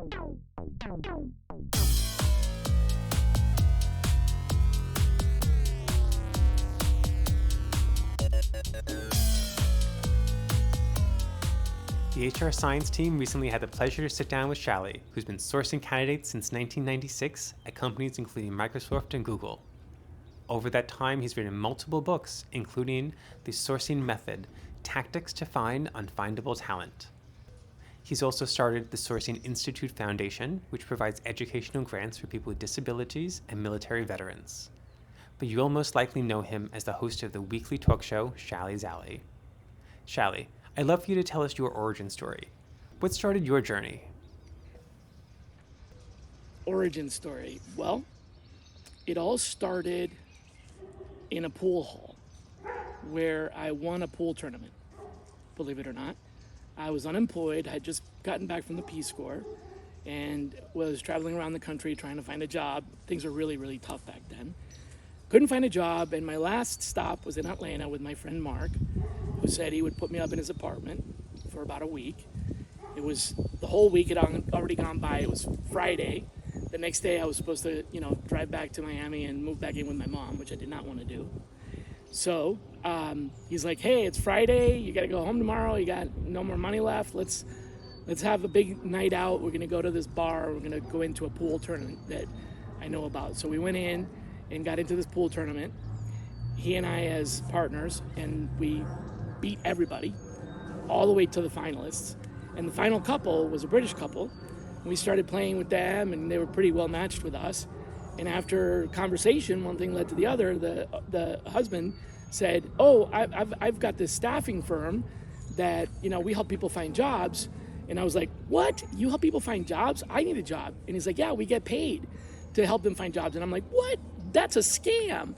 The HR Science team recently had the pleasure to sit down with Shally, who's been sourcing candidates since 1996 at companies including Microsoft and Google. Over that time, he's written multiple books, including The Sourcing Method, Tactics to Find Unfindable Talent. He's also started the Sourcing Institute Foundation, which provides educational grants for people with disabilities and military veterans. But you'll most likely know him as the host of the weekly talk show, Shally's Alley. Shally, I'd love for you to tell us your origin story. What started your journey? Origin story. Well, it all started in a pool hall where I won a pool tournament, believe it or not. I was unemployed, had just gotten back from the Peace Corps, and was traveling around the country trying to find a job. Things were really, really tough back then. Couldn't find a job, and my last stop was in Atlanta with my friend Mark, who said he would put me up in his apartment for about a week. It was, the whole week had already gone by. It was Friday. The next day I was supposed to, drive back to Miami and move back in with my mom, which I did not want to do. So he's like, hey, it's Friday. You got to go home tomorrow. You got no more money left. Let's have a big night out. We're going to go to this bar. We're going to go into a pool tournament that I know about. So we went in and got into this pool tournament, he and I as partners, and we beat everybody all the way to the finalists. And the final couple was a British couple. We started playing with them, and they were pretty well matched with us. And after conversation, one thing led to the other. The husband said, "Oh, I've got this staffing firm that we help people find jobs." And I was like, "What? You help people find jobs? I need a job." And he's like, "Yeah, we get paid to help them find jobs." And I'm like, "What? That's a scam.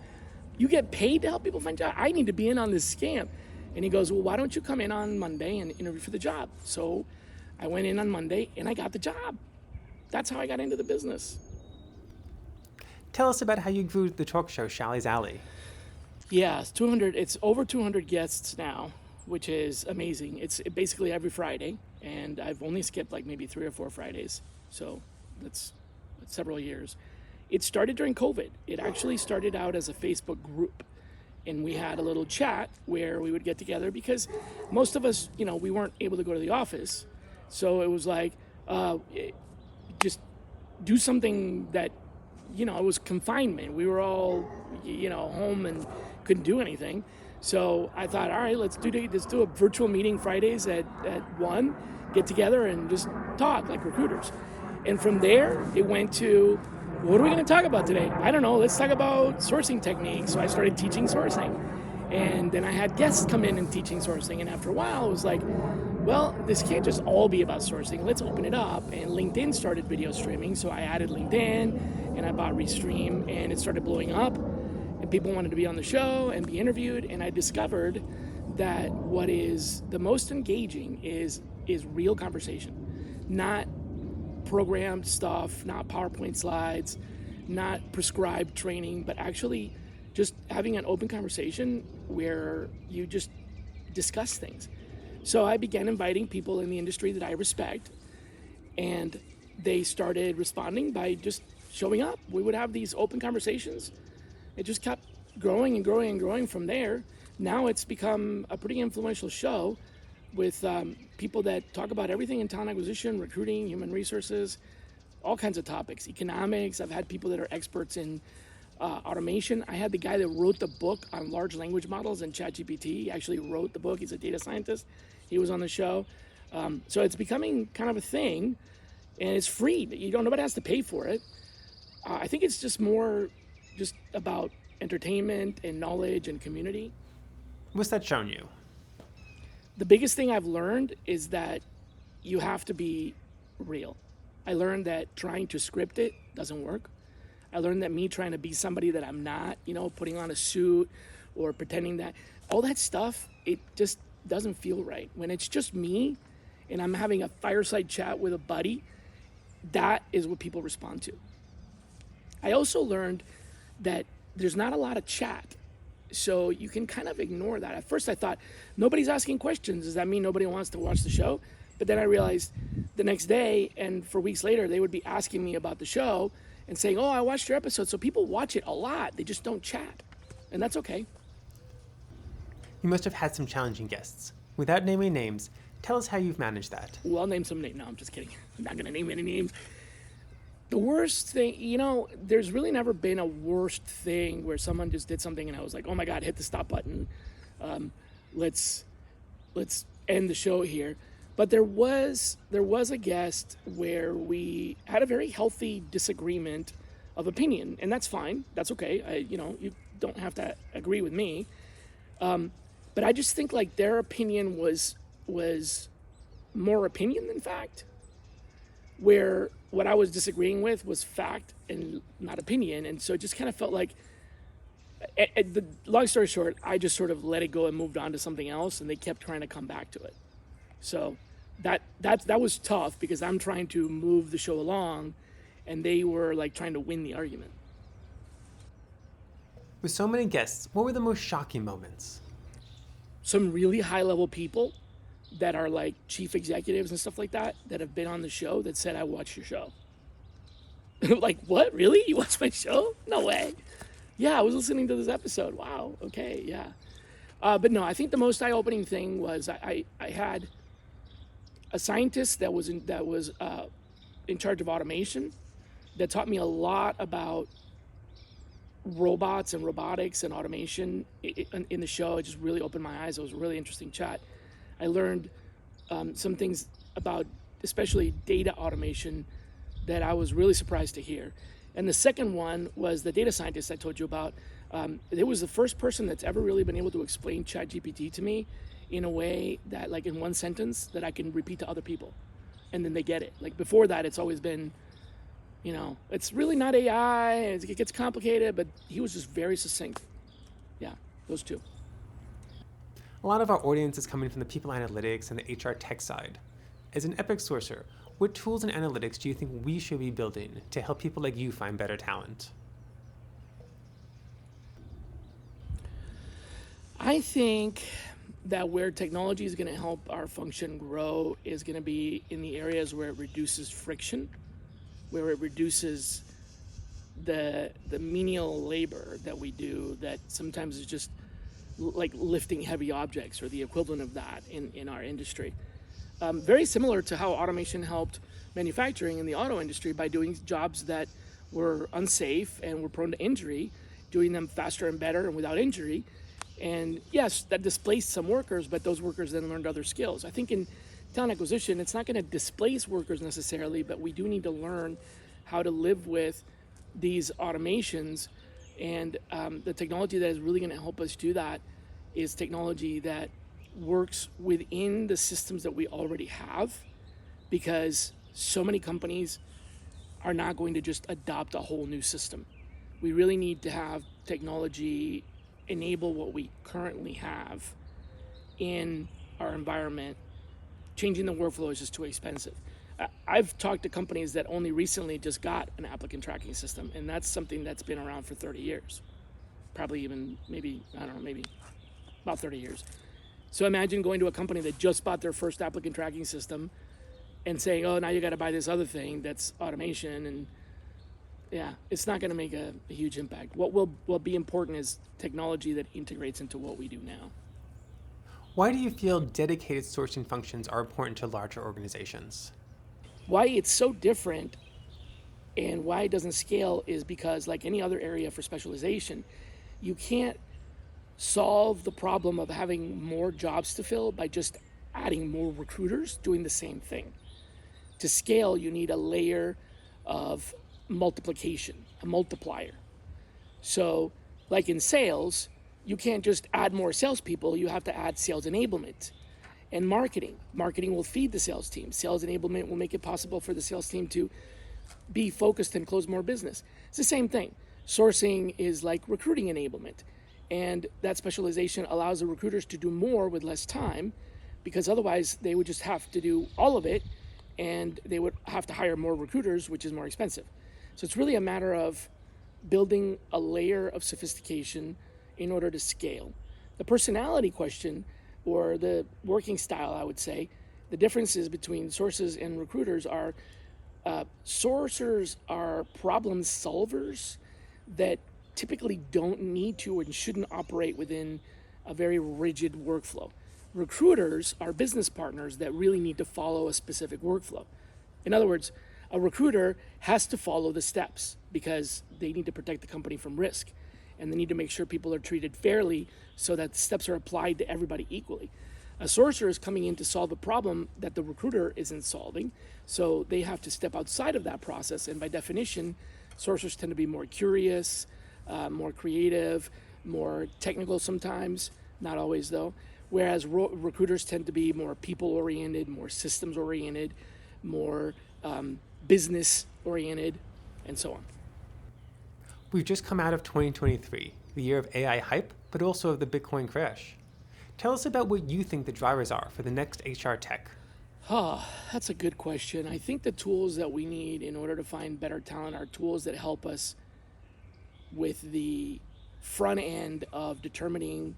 You get paid to help people find jobs? I need to be in on this scam." And he goes, "Well, why don't you come in on Monday and interview for the job?" So I went in on Monday and I got the job. That's how I got into the business. Tell us about how you grew the talk show, Shally's Alley. Yeah, it's over 200 guests now, which is amazing. It's basically every Friday, and I've only skipped like maybe 3 or 4 Fridays. So that's several years. It started during COVID. It actually started out as a Facebook group, and we had a little chat where we would get together because most of us, we weren't able to go to the office. So it was like, just do something that, it was confinement. We were all, home and couldn't do anything. So I thought, all right, let's do a virtual meeting Fridays at 1, get together and just talk like recruiters. And from there, it went to, what are we going to talk about today? I don't know. Let's talk about sourcing techniques. So I started teaching sourcing. And then I had guests come in and teaching sourcing. And after a while, it was like, well, this can't just all be about sourcing. Let's open it up. And LinkedIn started video streaming. So I added LinkedIn and I bought Restream, and it started blowing up. And people wanted to be on the show and be interviewed. And I discovered that what is the most engaging is real conversation, not programmed stuff, not PowerPoint slides, not prescribed training, but actually just having an open conversation where you just discuss things. So I began inviting people in the industry that I respect, and they started responding by just showing up. We would have these open conversations. It just kept growing and growing and growing from there. Now it's become a pretty influential show with people that talk about everything in talent acquisition, recruiting, human resources, all kinds of topics, economics. I've had people that are experts in automation. I had the guy that wrote the book on large language models and ChatGPT. He actually wrote the book. He's a data scientist. He was on the show. So it's becoming kind of a thing, and it's free. Nobody has to pay for it. I think it's just more just about entertainment and knowledge and community. What's that shown you? The biggest thing I've learned is that you have to be real. I learned that trying to script it doesn't work. I learned that me trying to be somebody that I'm not, putting on a suit or pretending that, all that stuff, it just doesn't feel right. When it's just me and I'm having a fireside chat with a buddy, that is what people respond to. I also learned that there's not a lot of chat. So you can kind of ignore that. At first I thought, nobody's asking questions. Does that mean nobody wants to watch the show? But then I realized the next day and for weeks later, they would be asking me about the show and saying, oh, I watched your episode. So people watch it a lot. They just don't chat. And that's okay. You must have had some challenging guests. Without naming names, tell us how you've managed that. Well, I'll name some names. No, I'm just kidding. I'm not going to name any names. The worst thing, there's really never been a worst thing where someone just did something and I was like, oh my God, hit the stop button. Let's end the show here. But there was a guest where we had a very healthy disagreement of opinion, and that's fine. That's okay. You don't have to agree with me. But I just think like their opinion was more opinion than fact, where what I was disagreeing with was fact and not opinion. And so it just kind of felt like, the long story short, I just sort of let it go and moved on to something else, and they kept trying to come back to it. So that was tough because I'm trying to move the show along, and they were like trying to win the argument. With so many guests, what were the most shocking moments? Some really high-level people that are like chief executives and stuff like that have been on the show that said, I watched your show. Like, what? Really? You watched my show? No way. Yeah, I was listening to this episode. Wow. Okay, yeah. But no, I think the most eye-opening thing was I had a scientist that was in charge of automation that taught me a lot about robots and robotics and automation in the show. It just really opened my eyes. It was a really interesting chat. I learned some things about especially data automation that I was really surprised to hear. And the second one was the data scientist I told you about. It was the first person that's ever really been able to explain ChatGPT to me in a way that, like in one sentence, that I can repeat to other people. And then they get it. Like before that, it's always been, it's really not AI, it gets complicated, but he was just very succinct. Yeah, those two. A lot of our audience is coming from the people analytics and the HR tech side. As an Epic sourcer, what tools and analytics do you think we should be building to help people like you find better talent? I think that where technology is going to help our function grow is going to be in the areas where it reduces friction, where it reduces the menial labor that we do that sometimes is just like lifting heavy objects or the equivalent of that in our industry. Very similar to how automation helped manufacturing in the auto industry by doing jobs that were unsafe and were prone to injury, doing them faster and better and without injury. And yes, that displaced some workers, but those workers then learned other skills. I think in talent acquisition, it's not going to displace workers necessarily, but we do need to learn how to live with these automations. And the technology that is really going to help us do that is technology that works within the systems that we already have, because so many companies are not going to just adopt a whole new system. We really need to have technology enable what we currently have in our environment. Changing the workflow is just too expensive. I've talked to companies that only recently just got an applicant tracking system, and that's something that's been around for 30 years. Probably even maybe about 30 years. So imagine going to a company that just bought their first applicant tracking system and saying, oh, now you got to buy this other thing that's automation. And yeah, it's not going to make a huge impact. What will be important is technology that integrates into what we do now. Why do you feel dedicated sourcing functions are important to larger organizations? Why it's so different and why it doesn't scale is because, like any other area for specialization, you can't solve the problem of having more jobs to fill by just adding more recruiters doing the same thing. To scale, you need a layer of multiplication, a multiplier. So, like in sales, you can't just add more salespeople, you have to add sales enablement. And marketing. Marketing will feed the sales team. Sales enablement will make it possible for the sales team to be focused and close more business. It's the same thing. Sourcing is like recruiting enablement. And that specialization allows the recruiters to do more with less time, because otherwise they would just have to do all of it and they would have to hire more recruiters, which is more expensive. So it's really a matter of building a layer of sophistication in order to scale. The personality question, or the working style, I would say, The differences between sources and recruiters are sourcers are problem solvers that typically don't need to and shouldn't operate within a very rigid workflow. Recruiters are business partners that really need to follow a specific workflow. In other words, a recruiter has to follow the steps because they need to protect the company from risk, and they need to make sure people are treated fairly so that the steps are applied to everybody equally. A sourcer is coming in to solve a problem that the recruiter isn't solving, so they have to step outside of that process, and by definition, sourcers tend to be more curious, more creative, more technical sometimes, not always though, whereas recruiters tend to be more people-oriented, more systems-oriented, more business-oriented, and so on. We've just come out of 2023, the year of AI hype, but also of the Bitcoin crash. Tell us about what you think the drivers are for the next HR tech. That's a good question. I think the tools that we need in order to find better talent are tools that help us with the front end of determining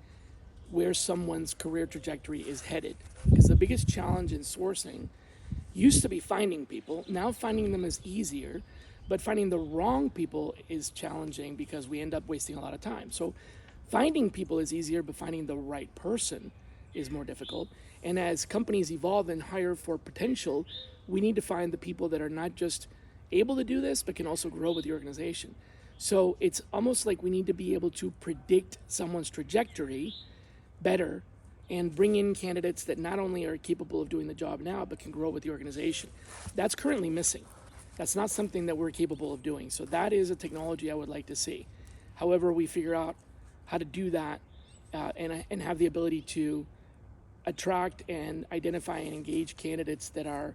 where someone's career trajectory is headed. Because the biggest challenge in sourcing used to be finding people. Now finding them is easier, but finding the wrong people is challenging because we end up wasting a lot of time. So finding people is easier, but finding the right person is more difficult. And as companies evolve and hire for potential, we need to find the people that are not just able to do this, but can also grow with the organization. So it's almost like we need to be able to predict someone's trajectory better and bring in candidates that not only are capable of doing the job now, but can grow with the organization. That's currently missing. That's not something that we're capable of doing. So that is a technology I would like to see. However, we figure out how to do that and have the ability to attract and identify and engage candidates that are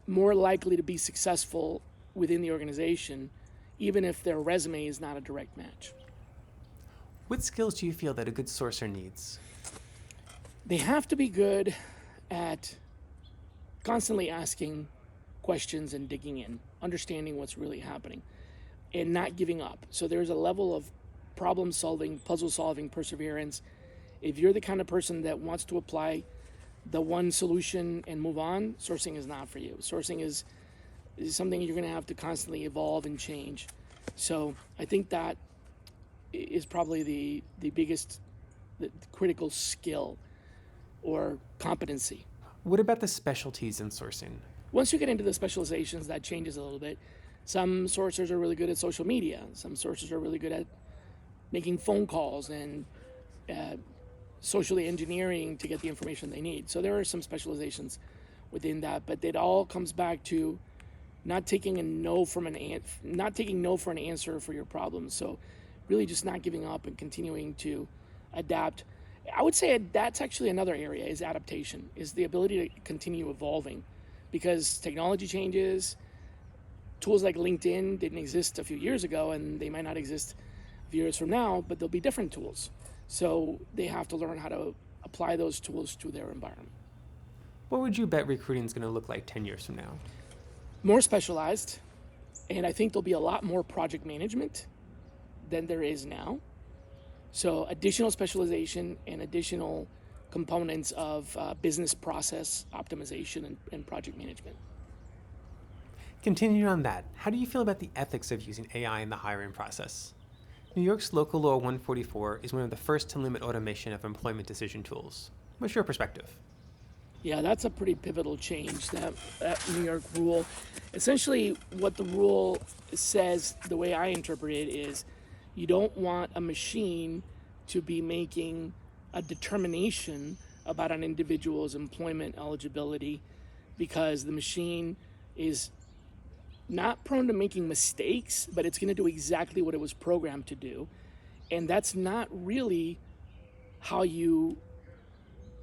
more likely to be successful within the organization, even if their resume is not a direct match. What skills do you feel that a good sourcer needs? They have to be good at constantly asking questions and digging in, understanding what's really happening, and not giving up. So there's a level of problem solving, puzzle solving, perseverance. If you're the kind of person that wants to apply the one solution and move on, sourcing is not for you. Sourcing is something you're going to have to constantly evolve and change. So I think that is probably the biggest, the critical skill or competency. What about the specialties in sourcing? Once you get into the specializations, that changes a little bit. Some sourcers are really good at social media. Some sourcers are really good at making phone calls and socially engineering to get the information they need. So there are some specializations within that, but it all comes back to not taking no for an answer for your problems. So really just not giving up and continuing to adapt. I would say that's actually another area, is adaptation, is the ability to continue evolving, because technology changes. Tools like LinkedIn didn't exist a few years ago, and they might not exist a few years from now, but there'll be different tools. So they have to learn how to apply those tools to their environment. What would you bet recruiting is going to look like 10 years from now? More specialized, and I think there'll be a lot more project management than there is now. So additional specialization and additional components of business process optimization and project management. Continuing on that, how do you feel about the ethics of using AI in the hiring process? New York's Local Law 144 is one of the first to limit automation of employment decision tools. What's your perspective? Yeah, that's a pretty pivotal change, that New York rule. Essentially, what the rule says, the way I interpret it, is you don't want a machine to be making a determination about an individual's employment eligibility, because the machine is not prone to making mistakes, but it's going to do exactly what it was programmed to do. And that's not really how you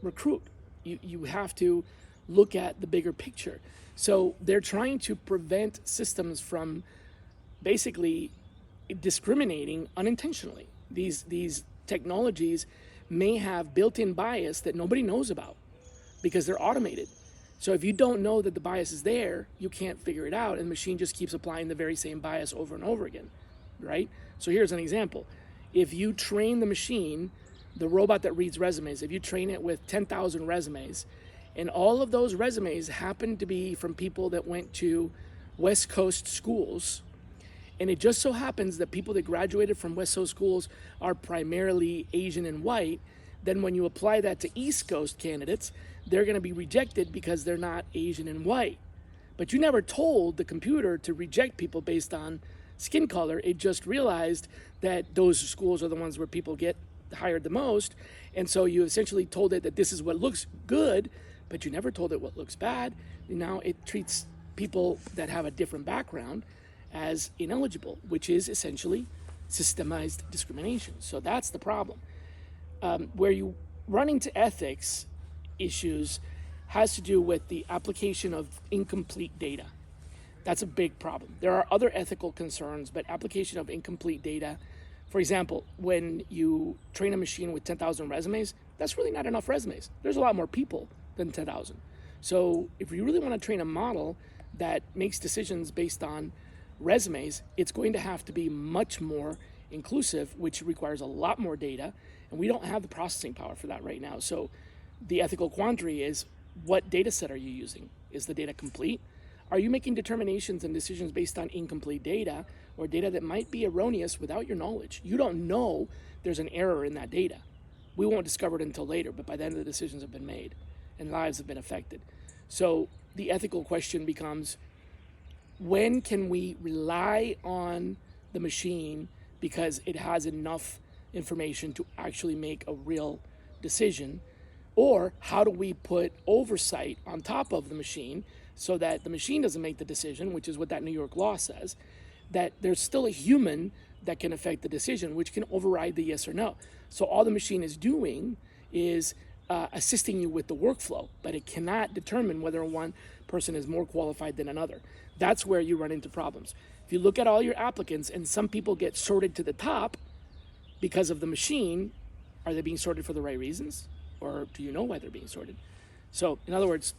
recruit. You have to look at the bigger picture. So they're trying to prevent systems from basically discriminating unintentionally. These technologies may have built-in bias that nobody knows about because they're automated. So if you don't know that the bias is there, you can't figure it out, and the machine just keeps applying the very same bias over and over again, right? So here's an example. If you train the machine, the robot that reads resumes, if you train it with 10,000 resumes, And all of those resumes happened to be from people that went to West Coast schools. And it just so happens that people that graduated from West Coast schools are primarily Asian and white. Then when you apply that to East Coast candidates, they're going to be rejected because they're not Asian and white. But you never told the computer to reject people based on skin color. It just realized that those schools are the ones where people get hired the most. And so you essentially told it that this is what looks good, but you never told it what looks bad. And now it treats people that have a different background as ineligible, which is essentially systemized discrimination. So that's the problem. Where you run into ethics issues has to do with the application of incomplete data. That's a big problem. There are other ethical concerns, but application of incomplete data, for example, when you train a machine with 10,000 resumes, that's really not enough resumes. There's a lot more people than 10,000. So if you really want to train a model that makes decisions based on resumes, it's going to have to be much more inclusive, which requires a lot more data, and we don't have the processing power for that right now. So the ethical quandary is, what data set are you using? Is the data complete? Are you making determinations and decisions based on incomplete data, or data that might be erroneous without your knowledge? You don't know there's an error in that data. We won't discover it until later, but by then the decisions have been made and lives have been affected. So the ethical question becomes, when can we rely on the machine because it has enough information to actually make a real decision? Or how do we put oversight on top of the machine so that the machine doesn't make the decision, which is what that New York law says, that there's still a human that can affect the decision, which can override the yes or no. So all the machine is doing is assisting you with the workflow, but it cannot determine whether one person is more qualified than another. That's where you run into problems. If you look at all your applicants and some people get sorted to the top because of the machine, are they being sorted for the right reasons? Or do you know why they're being sorted? So in other words,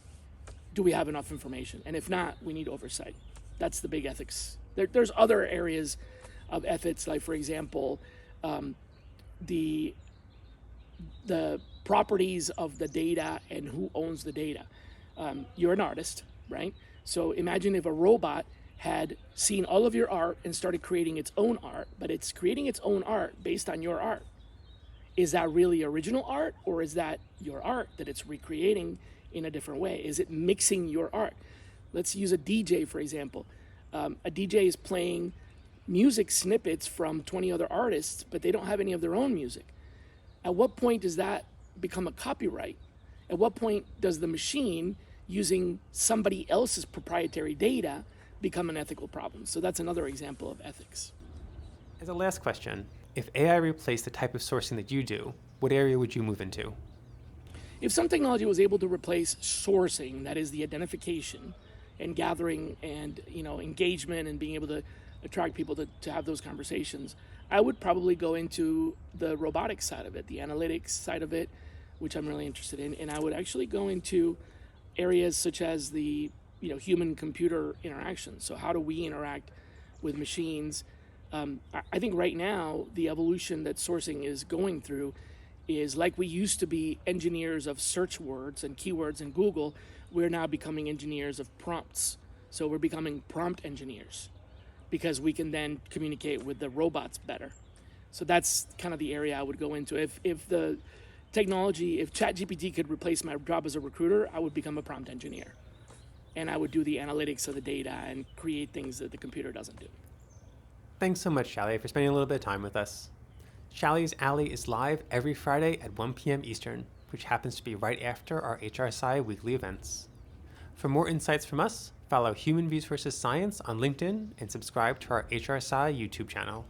do we have enough information? And if not, we need oversight. That's the big ethics. There's other areas of ethics, like for example, the properties of the data and who owns the data. You're an artist, right? So imagine if a robot had seen all of your art and started creating its own art, but it's creating its own art based on your art. Is that really original art, or is that your art that it's recreating in a different way? Is it mixing your art? Let's use a DJ, for example. A DJ is playing music snippets from 20 other artists, but they don't have any of their own music. At what point does that become a copyright? At what point does the machine using somebody else's proprietary data become an ethical problem? So that's another example of ethics. As a last question, if AI replaced the type of sourcing that you do, what area would you move into? If some technology was able to replace sourcing, that is the identification and gathering and engagement and being able to attract people to have those conversations, I would probably go into the robotics side of it, the analytics side of it, which I'm really interested in. And I would actually go into areas such as the human-computer interaction. So how do we interact with machines? I think right now the evolution that sourcing is going through is like we used to be engineers of search words and keywords in Google. We're now becoming engineers of prompts. So we're becoming prompt engineers because we can then communicate with the robots better. So that's kind of the area I would go into. If the technology, if ChatGPT could replace my job as a recruiter, I would become a prompt engineer. And I would do the analytics of the data and create things that the computer doesn't do. Thanks so much, Shally, for spending a little bit of time with us. Shally's Alley is live every Friday at 1 p.m. Eastern, which happens to be right after our HRSI weekly events. For more insights from us, follow Human Views vs. Science on LinkedIn and subscribe to our HRSI YouTube channel.